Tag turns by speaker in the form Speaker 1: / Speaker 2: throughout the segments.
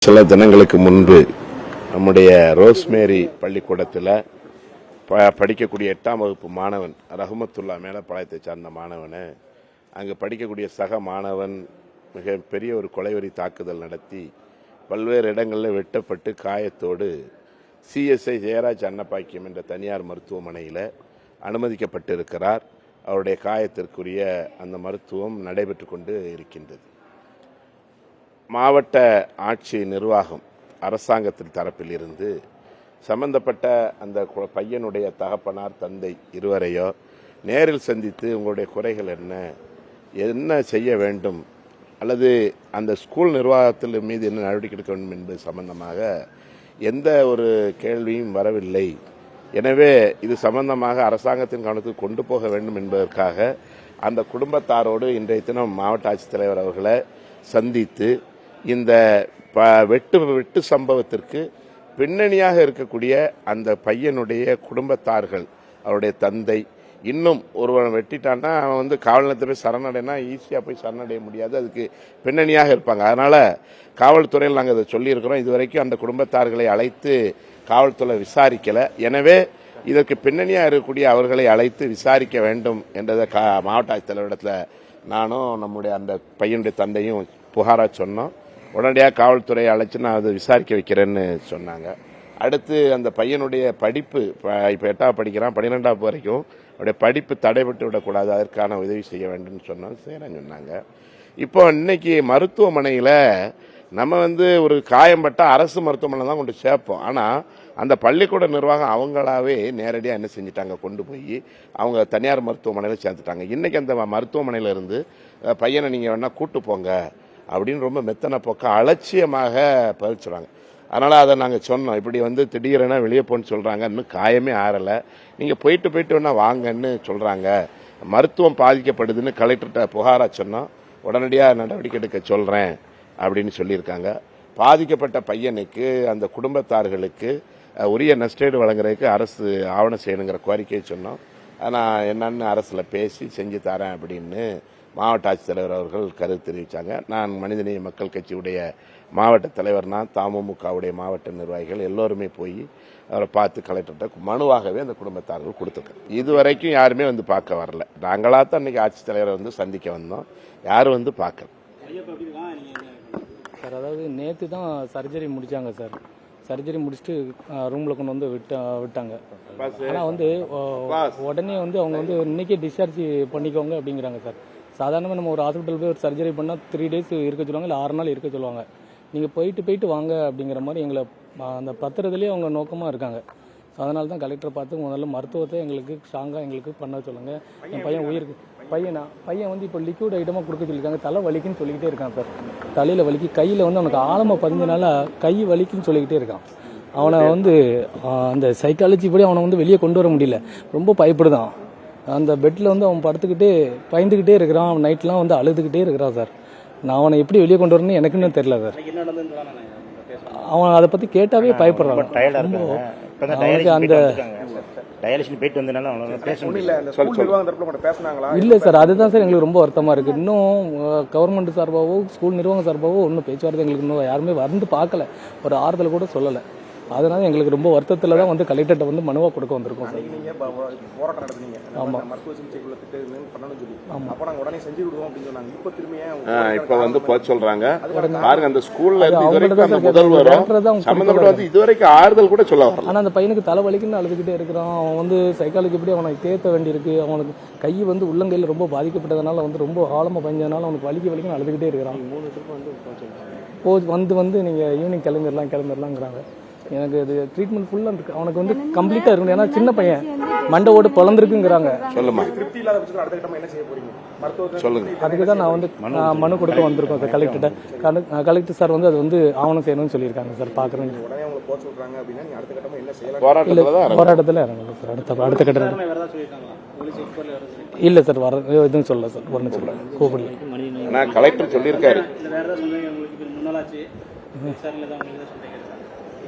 Speaker 1: சில தினங்களுக்கு முன்பு நம்முடைய ரோஸ்மேரி பள்ளிக்கூடத்தில் படிக்கக்கூடிய 8ஆம் வகுப்பு மாணவன் ரஹமத்துல்லா மேலப்பாளையத்தை சார்ந்த மாணவனை அங்கு படிக்கக்கூடிய சக மாணவன் மிக பெரிய ஒரு கொலைவெறி தாக்குதல் நடத்தி பல்வேறு இடங்களில் வெட்டப்பட்டு காயத்தோடு சிஎஸ்ஐ ஜெயராஜ் அன்னபாக்கியம் என்ற தனியார் மருத்துவமனையில் அனுமதிக்கப்பட்டிருக்கிறார். அவருடைய காயத்திற்குரிய அந்த மருத்துவம் நடைபெற்று கொண்டு இருக்கின்றது. மாவட்ட ஆட்சி நிர்வாகம் அரசாங்கத்தின் தரப்பில் இருந்து சம்பந்தப்பட்ட அந்த பையனுடைய தகப்பனார் தந்தை இருவரையோ நேரில் சந்தித்து உங்களுடைய குறைகள் என்ன செய்ய வேண்டும் அல்லது அந்த ஸ்கூல் நிர்வாகத்தில் மீது என்ன நடவடிக்கை எடுக்க வேண்டும் என்பது சம்பந்தமாக எந்த ஒரு கேள்வியும் வரவில்லை. எனவே இது சம்பந்தமாக அரசாங்கத்தின் கவனத்துக்கு கொண்டு போக வேண்டும் என்பதற்காக அந்த குடும்பத்தாரோடு இன்றைய தினம் மாவட்ட ஆட்சித்தலைவர் அவர்களை சந்தித்து இந்த வெட்டு சம்பவத்திற்கு பின்னணியாக இருக்கக்கூடிய அந்த பையனுடைய குடும்பத்தார்கள், அவருடைய தந்தை, இன்னும் ஒருவன் வெட்டிட்டான்னா அவன் காவல் நிலையத்தை போய் சரணடைனா ஈஸியாக போய் சரணடைய முடியாது, அதுக்கு பின்னணியாக இருப்பாங்க. அதனால காவல்துறையில் நாங்கள் அதை சொல்லியிருக்கிறோம். இதுவரைக்கும் அந்த குடும்பத்தார்களை அழைத்து காவல்துறை விசாரிக்கலை. எனவே இதற்கு பின்னணியாக இருக்கக்கூடிய அவர்களை அழைத்து விசாரிக்க வேண்டும் என்றதை மாவட்ட ஆட்சித்தலைவரிடத்தில் நானும் நம்முடைய அந்த பையனுடைய தந்தையும் புகாராக சொன்னோம். உடனடியாக காவல்துறையை அழைச்சி நான் அதை விசாரிக்க வைக்கிறேன்னு சொன்னாங்க. அடுத்து அந்த பையனுடைய படிப்பு இப்போ 8ஆவது படிக்கிறான், 12ஆவது வரைக்கும் அவருடைய படிப்பு தடைபட்டு விடக்கூடாது, அதற்கான உதவி செய்ய வேண்டும்னு சொன்னோம். செய்கிறேன்னு சொன்னாங்க. இப்போ இன்னைக்கு மருத்துவமனையில் நம்ம ஒரு காயம்பட்ட அரசு மருத்துவமனை தான் கொண்டு சேர்ப்போம். ஆனால் அந்த பள்ளிக்கூட நிர்வாகம் அவங்களாவே நேரடியாக என்ன செஞ்சிட்டாங்க, கொண்டு போய் அவங்க தனியார் மருத்துவமனையில் சேர்த்துட்டாங்க. இன்றைக்கி அந்த மருத்துவமனையில் இருந்து பையனை நீங்கள் வேணால் கூட்டு போங்க அப்படின்னு ரொம்ப மெத்தனை போக்க அலட்சியமாக பதிச்சுறாங்க. அதனால் அதை நாங்கள் சொன்னோம். இப்படி திடீரென வெளியே போன்னு சொல்கிறாங்க, இன்னும் காயமே ஆறலை, நீங்கள் போயிட்டு வேணா வாங்கன்னு சொல்கிறாங்க, மருத்துவம் பாதிக்கப்படுதுன்னு கலெக்டர்கிட்ட புகாராக சொன்னோம். உடனடியாக நடவடிக்கை எடுக்க சொல்கிறேன் அப்படின்னு சொல்லியிருக்காங்க. பாதிக்கப்பட்ட பையனுக்கு அந்த குடும்பத்தார்களுக்கு உரிய நஷ்டஈடு வழங்குறதுக்கு அரசு ஆவணம் செய்யணுங்கிற கோரிக்கையை சொன்னோம். நான் என்னன்னு அரசில் பேசி செஞ்சு தரேன் அப்படின்னு மாவட்ட ஆட்சித்தலைவர் அவர்கள் கருத்து தெரிவித்தாங்க. நான் மனிதநேய மக்கள் கட்சியுடைய மாவட்ட தலைவர்னா தமுமுகவுடைய மாவட்ட நிர்வாகிகள் எல்லோருமே போய் அவரை பார்த்து கலெக்டர்கிட்ட மனுவாகவே அந்த குடும்பத்தார்கள் கொடுத்துருக்காங்க. இதுவரைக்கும் யாருமே பார்க்க வரல. நாங்களாக தான் அன்றைக்கி ஆட்சித்தலைவரை சந்திக்க வந்தோம், யாரும் பார்க்கல
Speaker 2: சார். அதாவது நேற்று தான் சர்ஜரி முடித்தாங்க சார். சர்ஜரி முடிச்சுட்டு ரூமில் கொண்டு விட்டாங்க. ஆனால் உடனே அவங்க இன்னைக்கே டிஸ்சார்ஜ் பண்ணிக்கோங்க அப்படிங்கிறாங்க சார். சாதாரணமாக நம்ம ஒரு ஹாஸ்பிட்டல் போய் ஒரு சர்ஜரி பண்ணால் 3 days இருக்க சொல்லுவாங்க, இல்லை 6 நாள் இருக்க சொல்லுவாங்க. நீங்கள் போயிட்டு வாங்க அப்படிங்கிற மாதிரி எங்களை அந்த பத்திரத்துலேயே அவங்க நோக்கமாக இருக்காங்க. அதனால தான் கலெக்டரை பார்த்து முதல்ல மருத்துவத்தை எங்களுக்கு ஸ்ட்ராங்காக எங்களுக்கு பண்ண சொல்லுங்கள். என் பையன் உயிருக்கு பையன் இப்போ லிக்விட் ஐட்டமாக கொடுக்க சொல்லியிருக்காங்க. தலை வலிக்குன்னு சொல்லிக்கிட்டே இருக்கான் சார். தலையில் வலிக்கு, கையில் அவனுக்கு ஆழமாக பதிஞ்சனால கை வலிக்குன்னு சொல்லிக்கிட்டே இருக்கான். அவனை அந்த சைக்காலஜி படி அவனை வெளியே கொண்டு வர முடியல, ரொம்ப பயப்படுதான். அந்த பெட்டில் அவன் படுத்துக்கிட்டே பயந்துக்கிட்டே இருக்கிறான். அவன் நைட்லாம் அழுதுகிட்டே இருக்கிறான் சார். நான் அவனை எப்படி வெளியே கொண்டு வரணும்னு எனக்குன்னு தெரியல சார். அவன் அதை பற்றி கேட்டாவே பயப்படுறான். அந்த இல்ல சார், அதுதான் சார் எங்களுக்கு ரொம்ப வருத்தமா இருக்கு. இன்னும் கவர்மெண்ட் சார்பாவோ ஸ்கூல் நிர்வாகம் சார்பாவோ இன்னும் பேச்சுவார்த்தை எங்களுக்கு இன்னும் யாருமே பார்க்கல, ஒரு ஆறுதல் கூட சொல்லலை. அதனால எங்களுக்கு ரொம்ப வருத்தத்தில் தான் கலெக்டர்கிட்ட மனுவா கொடுக்க வந்திருக்கோம் சார்.
Speaker 1: இப்போ சொல்றாங்க பாருங்க, அந்த ஸ்கூல்ல முதல்வர் இதுவரைக்கும் ஆறுதல் கூட சொல்ல.
Speaker 2: ஆனா அந்த பையனுக்கு தலைவலிக்குன்னு அழுதுகிட்டே இருக்கிறான். அவன் சைக்காலஜி எப்படி அவனை தேத்த வேண்டியிருக்கு. அவனுக்கு கை உள்ளங்கையில் ரொம்ப பாதிக்கப்பட்டதுனால ரொம்ப ஆழமா பயஞ்சதுனால அவனுக்கு வலிக்குன்னு அழுதுகிட்டே இருக்கிறான். நீங்க ஈவினிங் கிளம்பிடலாங்கிறாங்க. எனக்கு அது ட்ரீட்மெண்ட் ஃபுல்லாக இருக்கு. அவனுக்கு கம்ப்ளீட்டாக இருக்கணும். ஏன்னா சின்ன பையன் மண்டவோடு பிளந்திருக்குங்கிறாங்க.
Speaker 1: சொல்லுமா,
Speaker 2: அதுக்கு தான் நான் மனு கொடுக்க வந்திருக்கோம் சார் கலெக்டர்கிட்ட. கலெக்டர் சார் அது ஆவணம் செய்யணும்னு சொல்லியிருக்காங்க சார். பார்க்குறேன் போராட்டத்தில் இறங்கணும் சார். அடுத்த கட்டம் இல்லை சார், வர எதுவும் சொல்லல சார். ஒன்றும் சொல்ல கூப்பிடல.
Speaker 1: கலெக்டர் சொல்லியிருக்காரு.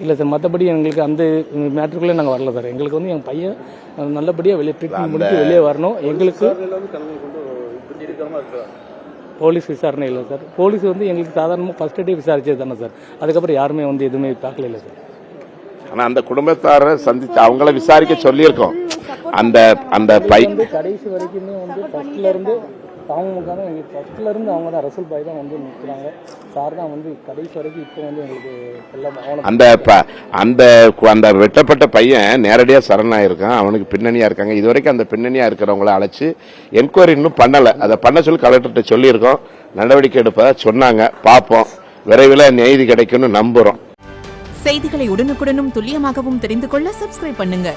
Speaker 2: இல்லை சார், மற்றபடி எங்களுக்கு அந்த மேட்ருக்குள்ளே நாங்கள் வரல சார். எங்களுக்கு என் பையன் நல்லபடியாக வெளியே ட்ரீட்மெண்ட் முடிச்சு வெளியே வரணும். எங்களுக்கு போலீஸ் விசாரணை இல்லை சார். போலீஸ் வந்து எங்களுக்கு சாதாரணமாக ஃபர்ஸ்ட் டே விசாரிச்சது தானே சார். அதுக்கப்புறம் யாருமே வந்து எதுவுமே தாக்கல இல்லை சார்.
Speaker 1: ஆனா அந்த குடும்பத்தாரை சந்திச்சு அவங்கள விசாரிக்க சொல்லியிருக்கோம். அந்த அந்த
Speaker 2: வந்து கடைசி வரைக்குமே வந்து ஃபர்ஸ்ட்ல இருந்து அவங்க தான் ரசூல் பாய் தான் வந்து நிற்கிறாங்க சார் தான் வந்து கடைசி வரைக்கும் இப்போ வந்து எங்களுக்கு எல்லாம்
Speaker 1: அந்த வெட்டப்பட்ட பையன் நேரடியா சரணாயிருக்கான். அவனுக்கு பின்னணியா இருக்காங்க. இது வரைக்கும் அந்த பின்னணியா இருக்கிறவங்கள அழைச்சு என்கொயரி இன்னும் பண்ணல. அதை பண்ண சொல்லி கலெக்டர்கிட்ட சொல்லியிருக்கோம். நடவடிக்கை எடுப்பதா சொன்னாங்க. பார்ப்போம். விரைவில் நீதி கிடைக்கும்னு நம்புறோம்.
Speaker 3: செய்திகளை உடனுக்குடனும் துல்லியமாகவும் தெரிந்து கொள்ள சப்ஸ்கிரைப் பண்ணுங்க.